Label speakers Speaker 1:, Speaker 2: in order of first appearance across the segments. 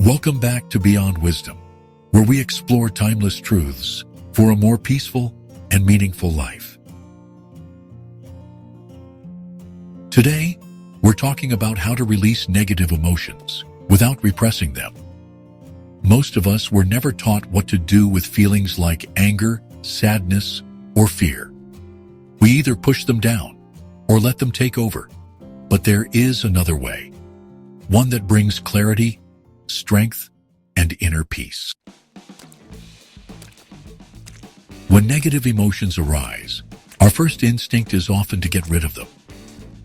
Speaker 1: Welcome back to Beyond Wisdom, where we explore timeless truths for a more peaceful and meaningful life. Today, we're talking about how to release negative emotions without repressing them. Most of us were never taught what to do with feelings like anger, sadness, or fear. We either push them down or let them take over. But there is another way, one that brings clarity, strength, and inner peace. When negative emotions arise, our first instinct is often to get rid of them.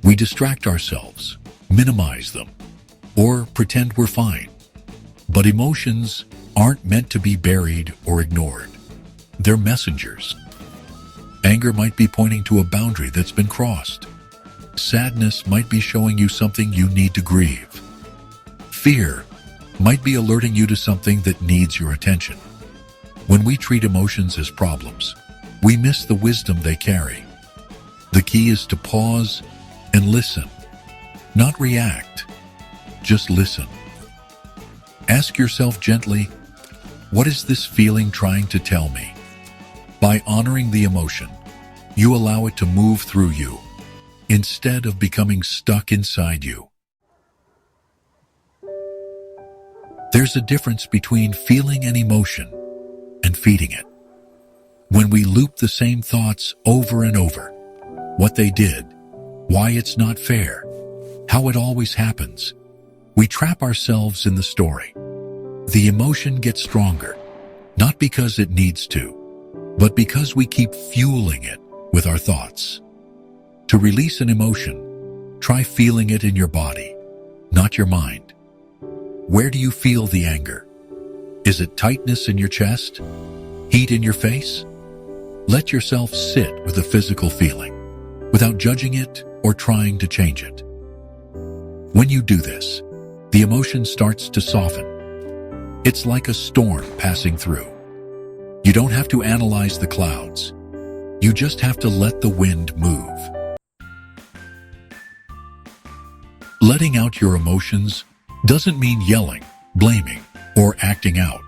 Speaker 1: We distract ourselves, minimize them, or pretend we're fine. But emotions aren't meant to be buried or ignored. They're messengers. Anger might be pointing to a boundary that's been crossed. Sadness might be showing you something you need to grieve. Fear might be alerting you to something that needs your attention. When we treat emotions as problems, we miss the wisdom they carry. The key is to pause and listen. Not react, just listen. Ask yourself gently, what is this feeling trying to tell me? By honoring the emotion, you allow it to move through you, instead of becoming stuck inside you. There's a difference between feeling an emotion and feeding it. When we loop the same thoughts over and over, what they did, why it's not fair, how it always happens, we trap ourselves in the story. The emotion gets stronger, not because it needs to, but because we keep fueling it with our thoughts. To release an emotion, try feeling it in your body, not your mind. Where do you feel the anger? Is it tightness in your chest? Heat in your face? Let yourself sit with the physical feeling, without judging it or trying to change it. When you do this, the emotion starts to soften. It's like a storm passing through. You don't have to analyze the clouds. You just have to let the wind move. Letting out your emotions doesn't mean yelling, blaming, or acting out.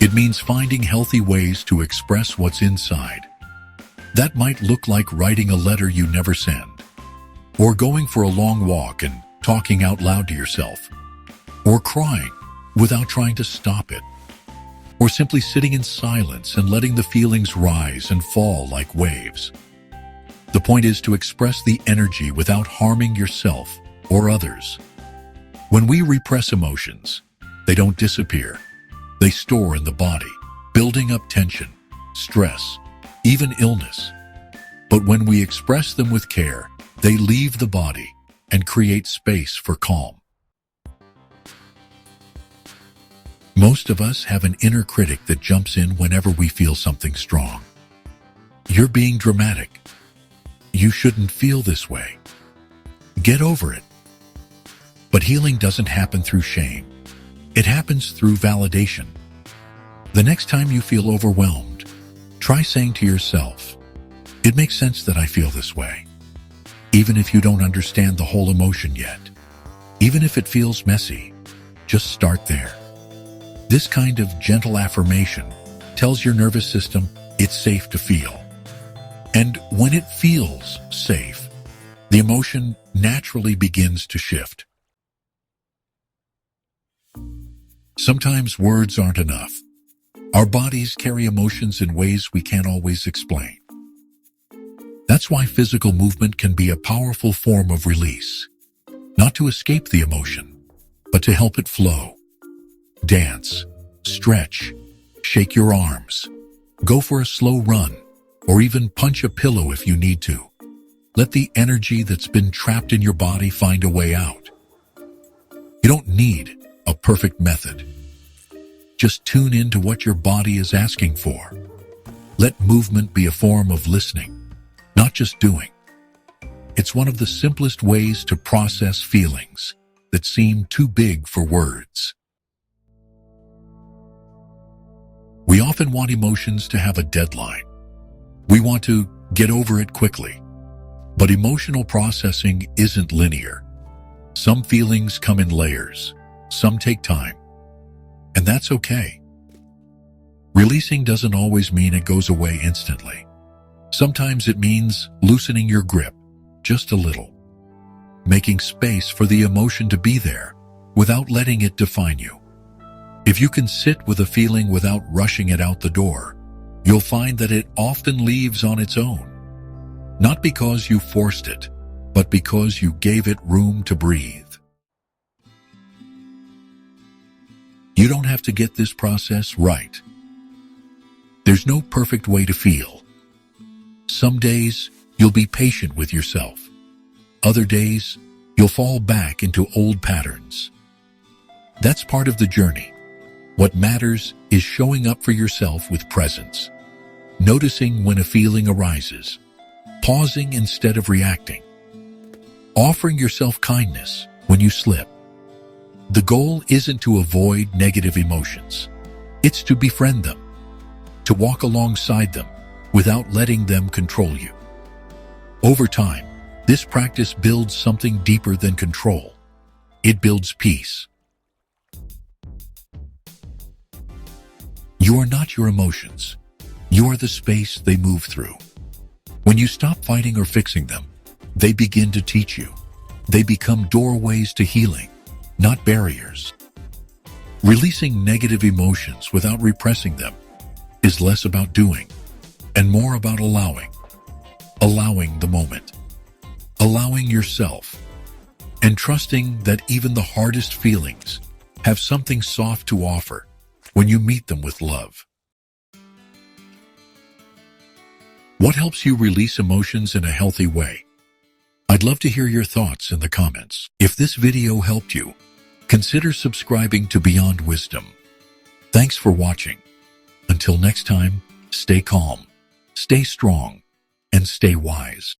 Speaker 1: It means finding healthy ways to express what's inside. That might look like writing a letter you never send, or going for a long walk and talking out loud to yourself, or crying without trying to stop it, or simply sitting in silence and letting the feelings rise and fall like waves. The point is to express the energy without harming yourself or others. When we repress emotions, they don't disappear. They store in the body, building up tension, stress, even illness. But when we express them with care, they leave the body and create space for calm. Most of us have an inner critic that jumps in whenever we feel something strong. You're being dramatic. You shouldn't feel this way. Get over it. But healing doesn't happen through shame. It happens through validation. The next time you feel overwhelmed, try saying to yourself, "It makes sense that I feel this way." Even if you don't understand the whole emotion yet, even if it feels messy, just start there. This kind of gentle affirmation tells your nervous system it's safe to feel. And when it feels safe, the emotion naturally begins to shift. Sometimes words aren't enough. Our bodies carry emotions in ways we can't always explain. That's why physical movement can be a powerful form of release. Not to escape the emotion, but to help it flow. Dance, stretch, shake your arms, go for a slow run, or even punch a pillow if you need to. Let the energy that's been trapped in your body find a way out. You don't need a perfect method. Just tune in to what your body is asking for. Let movement be a form of listening, not just doing. It's one of the simplest ways to process feelings that seem too big for words. We often want emotions to have a deadline. We want to get over it quickly. But emotional processing isn't linear. Some feelings come in layers. Some take time, and that's okay. Releasing doesn't always mean it goes away instantly. Sometimes it means loosening your grip just a little, making space for the emotion to be there without letting it define you. If you can sit with a feeling without rushing it out the door, you'll find that it often leaves on its own. Not because you forced it, but because you gave it room to breathe. You don't have to get this process right. There's no perfect way to feel. Some days, you'll be patient with yourself. Other days, you'll fall back into old patterns. That's part of the journey. What matters is showing up for yourself with presence, noticing when a feeling arises, pausing instead of reacting, offering yourself kindness when you slip. The goal isn't to avoid negative emotions. It's to befriend them, to walk alongside them without letting them control you. Over time, this practice builds something deeper than control. It builds peace. You are not your emotions. You are the space they move through. When you stop fighting or fixing them, they begin to teach you. They become doorways to healing, not barriers. Releasing negative emotions without repressing them is less about doing and more about allowing. Allowing the moment, allowing yourself, and trusting that even the hardest feelings have something soft to offer when you meet them with love. What helps you release emotions in a healthy way? I'd love to hear your thoughts in the comments. If this video helped you, consider subscribing to Beyond Wisdom. Thanks for watching. Until next time, stay calm, stay strong, and stay wise.